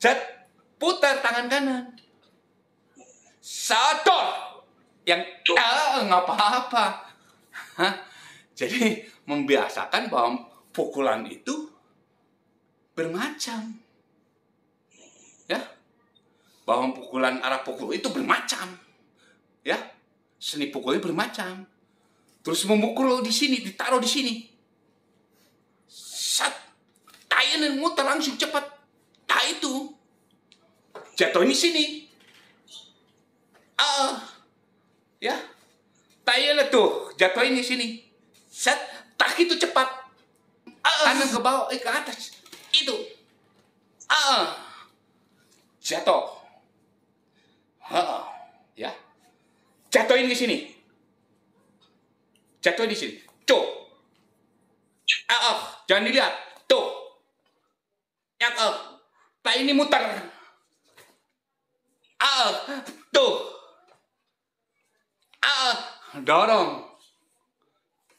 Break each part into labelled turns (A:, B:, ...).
A: Set, putar tangan kanan. Sador. Yang nggak apa-apa. Jadi membiasakan bahwa pukulan itu bermacam. Ya. Bahwa pukulan arah pukul itu bermacam. Ya. Seni pukulnya bermacam. Terus memukul di sini, ditaruh di sini. Sat, tayanan muter langsung cepat. Tak itu. Jatuh di sini. Ya. Tayanan tuh, jatuh di sini. Sat, tak itu cepat. Kanan ke bawah, ke atas. Itu. Jatuh. Ya. Jatuhin di sini. Jatuh di sini. Tuh. Jangan dilihat. Tuh. Tak ini muter. Tuh. Dorong.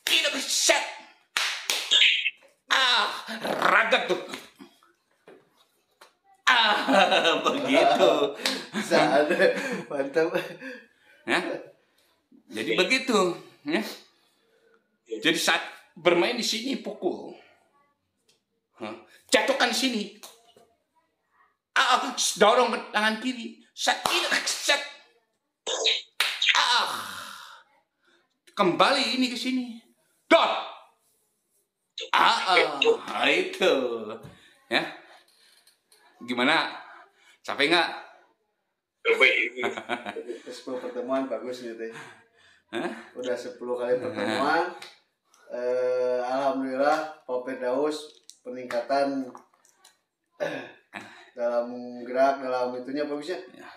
A: Ini set. Ragat tuh. Begitu.
B: Mantap.
A: Ya. Jadi begitu. Ya. Jadi saat bermain di sini pukul, jatuhkan di sini, dorong ke tangan kiri, set, kembali ini ke sini, dot, itu, ya, gimana, capek nggak?
B: Baik. 10 pertemuan bagus nih teh. Udah 10 kali pertemuan. Alhamdulillah Pak Firdaus peningkatan dalam gerak, dalam itunya bagusnya.
A: Ya.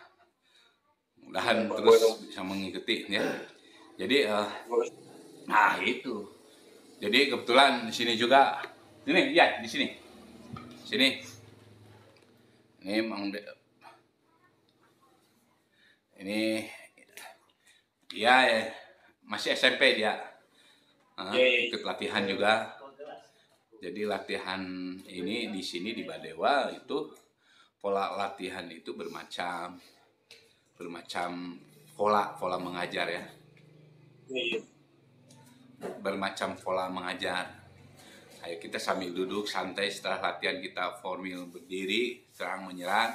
A: Mudahan terus bisa mengikuti ya. Jadi nah itu. Jadi kebetulan di sini juga. Ini ya di sini. Sini. Ini ini ya masih SMP dia. Ikut latihan juga. Jadi latihan ini di sini di Badewa itu pola latihan itu bermacam pola mengajar ya. Bermacam pola mengajar. Kayak kita sambil duduk santai setelah latihan kita formil berdiri, serang menyerang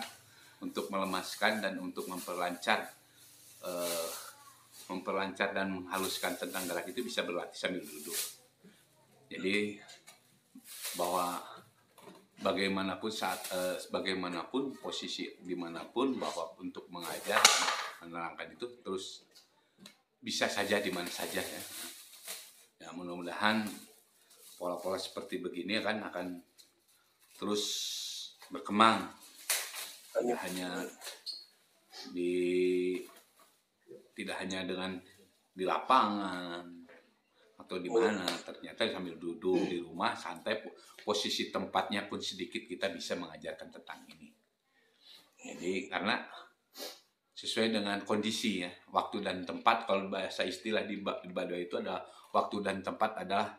A: untuk melemaskan dan untuk memperlancar dan menghaluskan tentang gerak itu bisa berlatih sambil duduk. Jadi bahwa bagaimanapun posisi dimanapun bahwa untuk mengajar dan menerangkan itu terus bisa saja di mana saja ya. Ya mudah-mudahan pola-pola seperti begini akan terus berkembang. Tidak hanya dengan di lapangan atau di mana, ternyata sambil duduk di rumah santai, posisi tempatnya pun sedikit kita bisa mengajarkan tentang ini. Jadi karena sesuai dengan kondisi ya, waktu dan tempat. Kalau bahasa istilah di Baduy itu ada waktu dan tempat adalah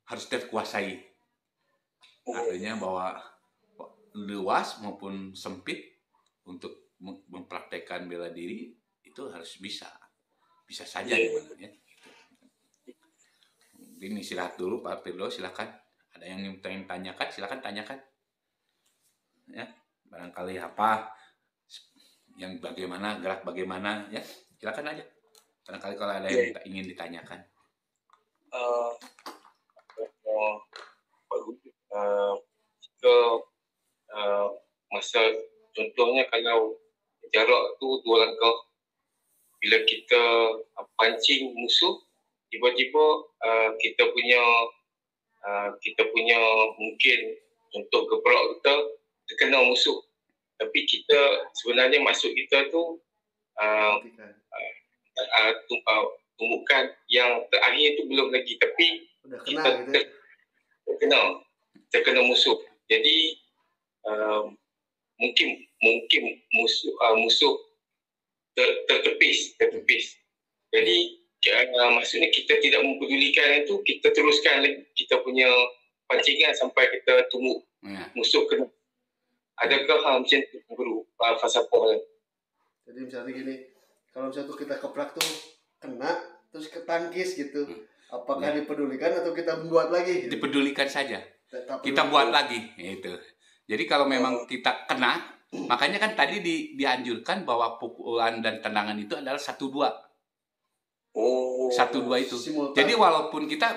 A: harus terkuasai. Artinya bahwa luas maupun sempit untuk mempraktekkan bela diri itu harus bisa saja gimana ya. Mungkin istirahat dulu Pak Firdaus, silakan. Ada yang ingin tanyakan, silakan tanyakan. Ya, barangkali apa yang bagaimana, gerak bagaimana ya, silakan aja. Barangkali kalau ada yang ingin ditanyakan.
C: Masa contohnya kalau jarak tu 2 langkah, bila kita pancing musuh, tiba-tiba kita punya mungkin contoh gebrak kita terkena musuh, tapi kita sebenarnya maksud kita tu tumpukan yang terakhir tu belum lagi, tapi kita terkena musuh. Jadi mungkin musuh tertepis. Jadi maksudnya kita tidak mempedulikan itu, kita teruskan lagi kita punya pancingan sampai kita tumbuk musuh kena. Adakah hal macam tu guru falsafah?
B: Jadi misalnya gini, kalau misalnya tuh kita keprak tuh kena terus ketangkis gitu, apakah dipedulikan atau kita membuat lagi gitu?
A: Dipedulikan saja.
B: Tetap
A: Kita
B: peduli.
A: buat lagi itu. Jadi kalau memang kita kena, makanya kan tadi dianjurkan bahwa pukulan dan tendangan itu adalah 1-2.
C: Oh.
A: 1-2 itu.
B: Simultan.
A: Jadi walaupun kita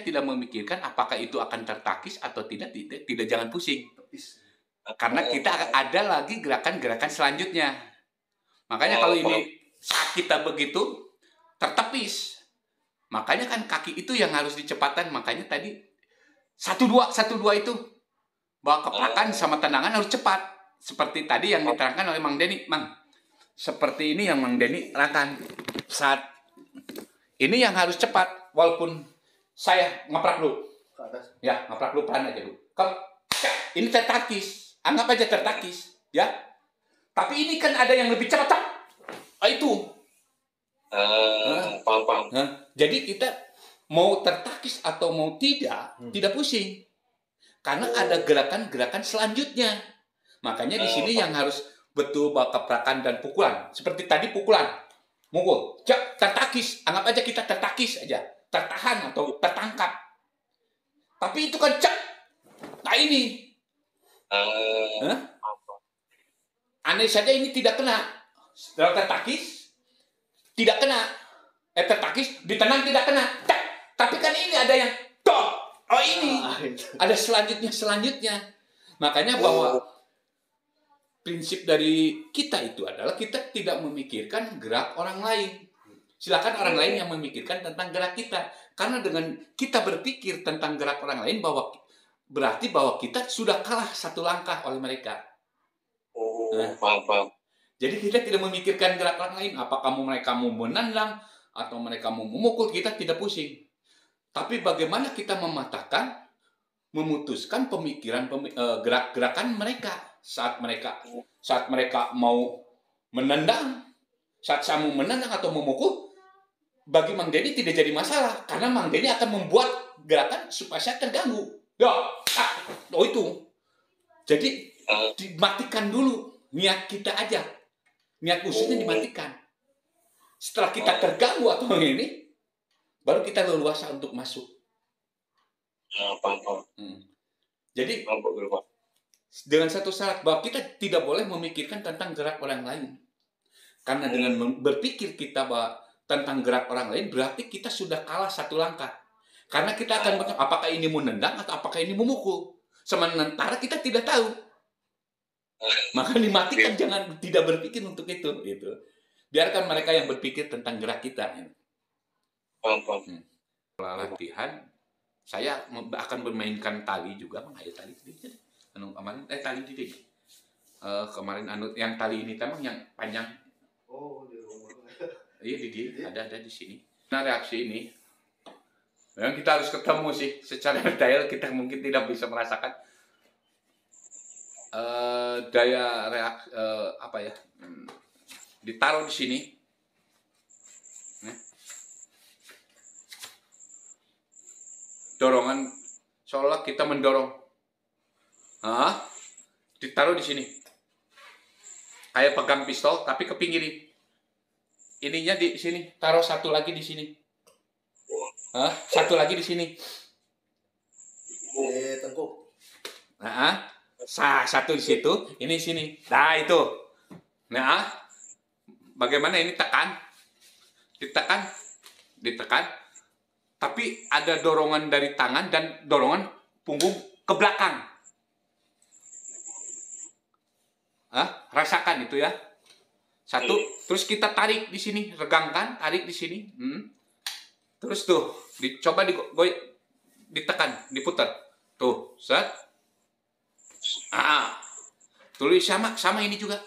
A: tidak memikirkan apakah itu akan tertakis atau tidak jangan pusing. Karena kita ada lagi gerakan-gerakan selanjutnya. Makanya kalau ini saat kita begitu tertepis, makanya kan kaki itu yang harus dicepatkan. Makanya tadi 1-2 itu bahwa keprakan sama tendangan harus cepat. Seperti tadi yang diterangkan oleh Mang Denny, Mang. Seperti ini yang Mang Denny terangkan. Saat ini yang harus cepat, walaupun saya ngeprak dulu.
B: Ke atas.
A: Ya, ngeprak dulu pelan aja dulu. Ini tertakis, anggap aja tertakis, ya. Tapi ini kan ada yang lebih cepat. Itu.
C: Paham.
A: Jadi kita mau tertakis atau mau tidak pusing. Karena ada gerakan-gerakan selanjutnya. Makanya di sini yang harus betul bahwa keprakan dan pukulan. Seperti tadi pukulan. Mukul. Tertakis. Anggap aja kita tertakis aja. Tertahan atau tertangkap. Tapi itu kan nah ini. Aneh saja ini tidak kena. Setelah tertakis, tidak kena. Tertakis, ditendang tidak kena. Tapi kan ini ada yang ini. Ada selanjutnya. Makanya bahwa prinsip dari kita itu adalah kita tidak memikirkan gerak orang lain. Silakan orang lain yang memikirkan tentang gerak kita. Karena dengan kita berpikir tentang gerak orang lain berarti bahwa kita sudah kalah 1 langkah oleh mereka.
C: Paham.
A: Jadi kita tidak memikirkan gerak orang lain. Apakah mereka mau menendang atau mereka mau memukul, kita tidak pusing. Tapi bagaimana kita memutuskan pemikiran gerak-gerakan mereka saat mereka mau menendang, saat saya mau menendang atau memukul, bagi Mang Denny tidak jadi masalah karena Mang Denny akan membuat gerakan supaya saya terganggu. Itu. Jadi dimatikan dulu niat kita aja, niat khususnya dimatikan. Setelah kita terganggu atau ini, baru kita leluasa untuk masuk.
C: Paham.
A: Jadi
C: Paham, Pak.
A: dengan satu syarat bahwa kita tidak boleh memikirkan tentang gerak orang lain. Karena dengan berpikir kita bahwa tentang gerak orang lain berarti kita sudah kalah 1 langkah. Karena kita akan apakah ini mau nendang atau apakah ini memukul. Sementara kita tidak tahu. Maka dimatikan, jangan tidak berpikir untuk itu. Gitu. Biarkan mereka yang berpikir tentang gerak kita.
C: Paham.
A: Setelah latihan, saya akan bermainkan tali juga, Mang. Ayo tali kemarin tali di sini. Kemarin yang tali ini memang yang panjang.
B: Oh, di rumah.
A: Iya ada di sini. Nah, reaksi ini memang kita harus ketemu sih secara detail, kita mungkin tidak bisa merasakan daya reaksi ditaruh di sini. Dorongan seolah kita mendorong. Ditaruh di sini. Kayak pegang pistol tapi ke pinggir ini. Ininya di sini, taruh 1 lagi di sini. 1 lagi di sini.
B: Tengkuk.
A: 1 di situ, ini sini. Nah, itu. Nah, bagaimana ini ditekan, tapi ada dorongan dari tangan dan dorongan punggung ke belakang. Rasakan itu ya. 1, terus kita tarik di sini, regangkan, tarik di sini. Terus tuh, dicoba ditekan, diputar. Tuh, set. Tulis sama ini juga.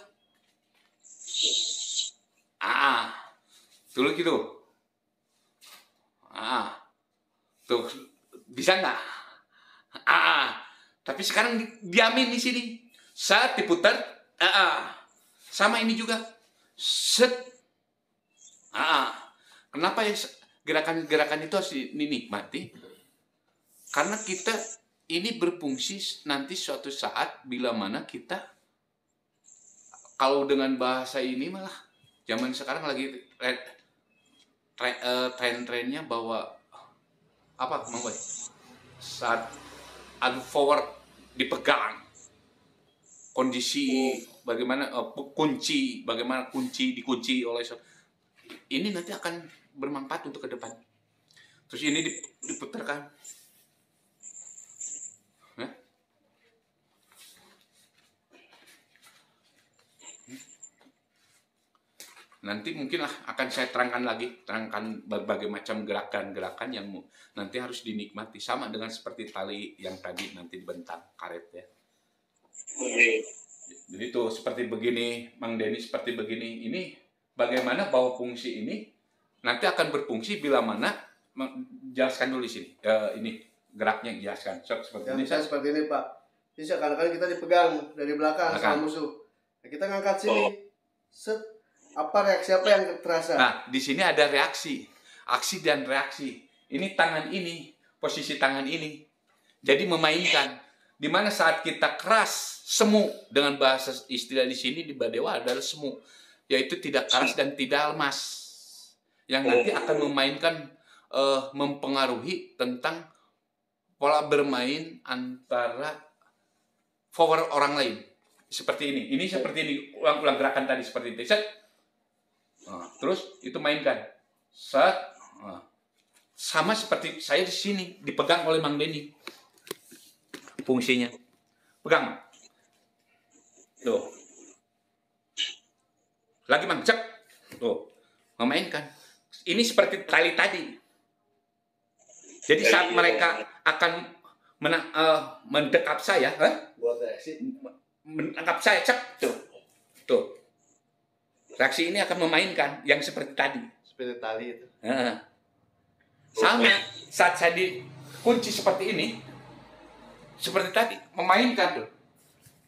A: Tulis gitu. Tuh, bisa nggak? Tapi sekarang diamin di sini. Set, diputar. Sama ini juga. Set. Kenapa ya gerakan-gerakan itu harus dinikmati? Karena kita ini berfungsi nanti suatu saat bila mana kita, kalau dengan bahasa ini malah zaman sekarang lagi tren-trennya bahwa apa Mang Boy? Saat adu forward dipegang, kondisi bagaimana bagaimana dikunci oleh ini nanti akan bermanfaat untuk ke depan. Terus ini diputarkan. Nanti mungkinlah akan saya terangkan berbagai macam gerakan-gerakan yang nanti harus dinikmati, sama dengan seperti tali yang tadi nanti dibentang karet ya. Jadi tuh seperti begini, Mang Denny, seperti begini. Ini bagaimana bahwa fungsi ini nanti akan berfungsi bila mana, jelaskan dulu di sini. Ini geraknya jelaskan. Seperti ini.
B: Seperti ini Pak. Jadi seakan-akan kita dipegang dari belakang sama musuh. Nah, kita ngangkat sini. Set. Apa reaksi apa yang terasa?
A: Nah, di sini ada reaksi, aksi dan reaksi. Ini tangan ini, posisi tangan ini. Jadi memainkan. Di mana saat kita keras, semu, dengan bahasa istilah di sini di Badewa adalah semu, yaitu tidak keras dan tidak lemas. Yang nanti akan memainkan, mempengaruhi tentang pola bermain antara forward orang lain. Seperti ini. Ini seperti ini. Ulang-ulang gerakan tadi seperti itu. Set. Nah, terus itu mainkan, set, sama seperti saya di sini dipegang oleh Mang Denny, fungsinya pegang, tuh, lagi Mang, cek, tuh, memainkan. Ini seperti tali tadi. Jadi saat mereka akan mendekap saya, menangkap saya, cek, tuh. Reaksi ini akan memainkan yang seperti tadi.
B: Seperti tali itu.
A: Sama saat saya dikunci seperti ini, seperti tadi, memainkan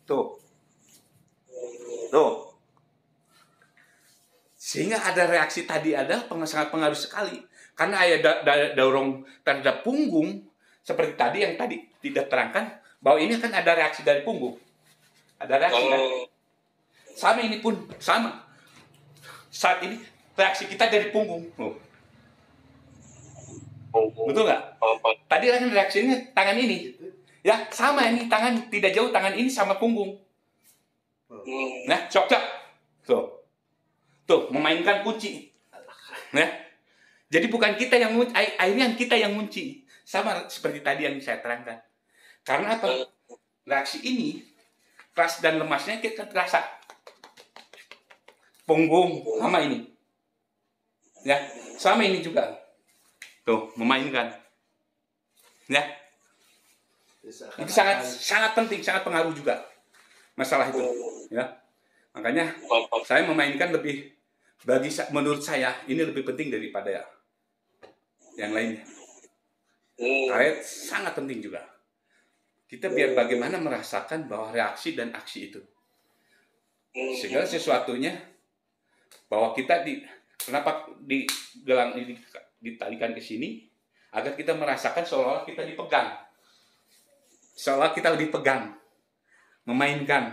A: tuh. Tuh. Sehingga ada reaksi tadi ada sangat pengaruh sekali. Karena ada dorong terhadap punggung, seperti tadi yang tadi tidak terangkan, bahwa ini akan ada reaksi dari punggung. Ada reaksi kan? Sama ini pun, sama. Saat ini reaksi kita dari punggung. Betul nggak? Tadi kan reaksinya tangan ini. Ya, sama ini tangan tidak jauh, tangan ini sama punggung. Nah, cok. Tuh, memainkan kunci. Nah, jadi bukan kita yang ngunci, akhirnya kita yang ngunci. Sama seperti tadi yang saya terangkan. Karena apa? Reaksi ini keras dan lemasnya kita terasa. Punggung sama ini, ya, sama ini juga, tuh memainkan, ya, itu sangat penting, sangat pengaruh juga masalah itu, ya, makanya saya memainkan lebih, menurut saya ini lebih penting daripada yang lainnya. Karet sangat penting juga, kita biar bagaimana merasakan bahwa reaksi dan aksi itu, segala sesuatunya. Bahwa kita kenapa gelang ini ditalikan ke sini agar kita merasakan seolah-olah kita dipegang, seolah kita dipegang, memainkan,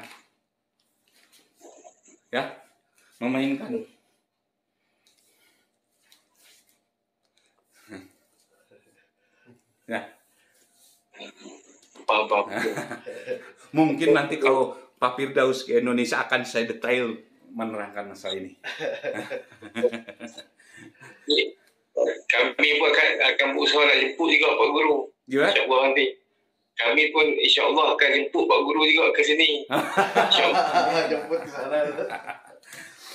A: ya, memainkan. Ya. Mungkin nanti kalau Pak Firdaus ke Indonesia akan saya detail menerangkan masalah ini.
C: Kami pun akan berusaha nak jemput juga Pak Guru. InsyaAllah nanti. Kami pun insyaAllah akan jemput Pak Guru juga ke sini. InsyaAllah.
B: Jemput ke sana.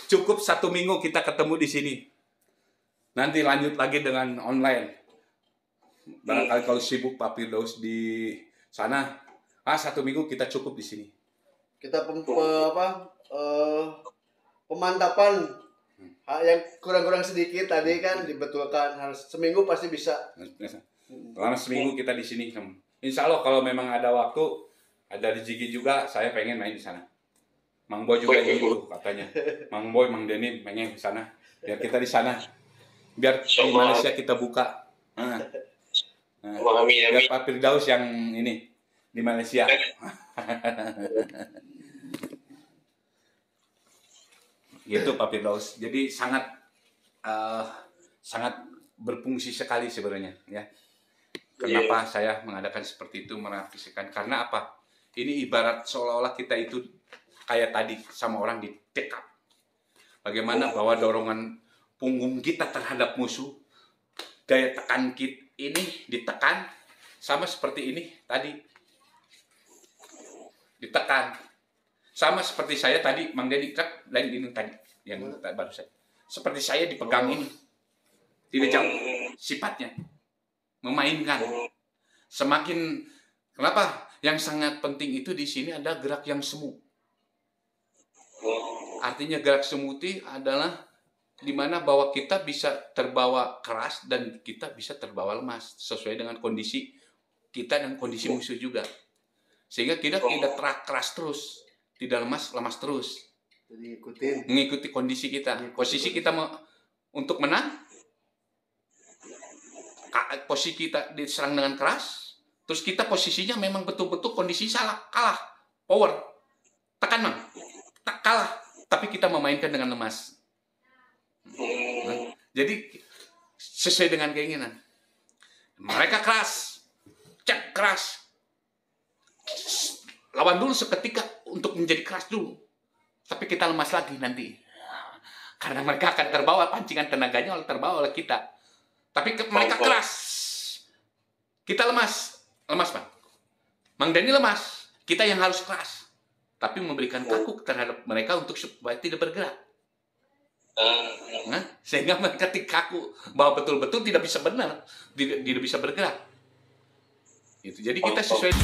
A: Cukup 1 minggu kita ketemu di sini. Nanti lanjut lagi dengan online. Barangkali kalau sibuk Pak Firdaus di sana, 1 minggu kita cukup di sini.
B: Kita pemantapan yang kurang-kurang sedikit tadi kan dibetulkan, harus seminggu pasti bisa.
A: Selama seminggu kita di sini. Insya Allah kalau memang ada waktu, ada rezeki juga, saya pengen main di sana. Mang Boy juga gitu katanya. Mang Boy, Mang Denny pengen di sana. Biar kita di sana. Biar di Malaysia kita buka. Biar Pak Firdaus yang ini. di Malaysia. Gitu Pak Firdaus. Jadi sangat sangat berfungsi sekali sebenarnya ya. Kenapa saya mengadakan seperti itu, merefleksikan? Karena apa? Ini ibarat seolah-olah kita itu kayak tadi sama orang ditekap. Bagaimana bahwa dorongan punggung kita terhadap musuh, daya tekan kita ini ditekan, sama seperti ini tadi. Ditekan. Sama seperti saya tadi, Mang Deddy, lain ini tadi, yang baru saya. Seperti saya dipegang ini. Tidak jauh sifatnya. Memainkan. Semakin, kenapa? Yang sangat penting itu di sini ada gerak yang semu. Artinya gerak semu itu adalah dimana bahwa kita bisa terbawa keras dan kita bisa terbawa lemas sesuai dengan kondisi kita dan kondisi musuh juga. Sehingga kita tidak keras terus, tidak lemas terus.
B: Jadi
A: mengikuti kondisi kita. Posisi kita untuk menang, posisi kita diserang dengan keras, terus kita posisinya memang betul-betul kondisi kalah, power, tekan Mang, kalah, tapi kita memainkan dengan lemas. Nah, jadi sesuai dengan keinginan. Mereka keras, cek keras, lawan dulu seketika untuk menjadi keras dulu, tapi kita lemas lagi nanti, karena mereka akan terbawa pancingan tenaganya terbawa oleh kita. Tapi mereka keras, kita lemas Bang. Mang Deddy lemas, kita yang harus keras, tapi memberikan kaku terhadap mereka untuk supaya tidak bergerak. Nah, sehingga mereka kaku bahwa betul-betul tidak bisa benar, tidak bisa bergerak. Itu. Jadi kita sesuai.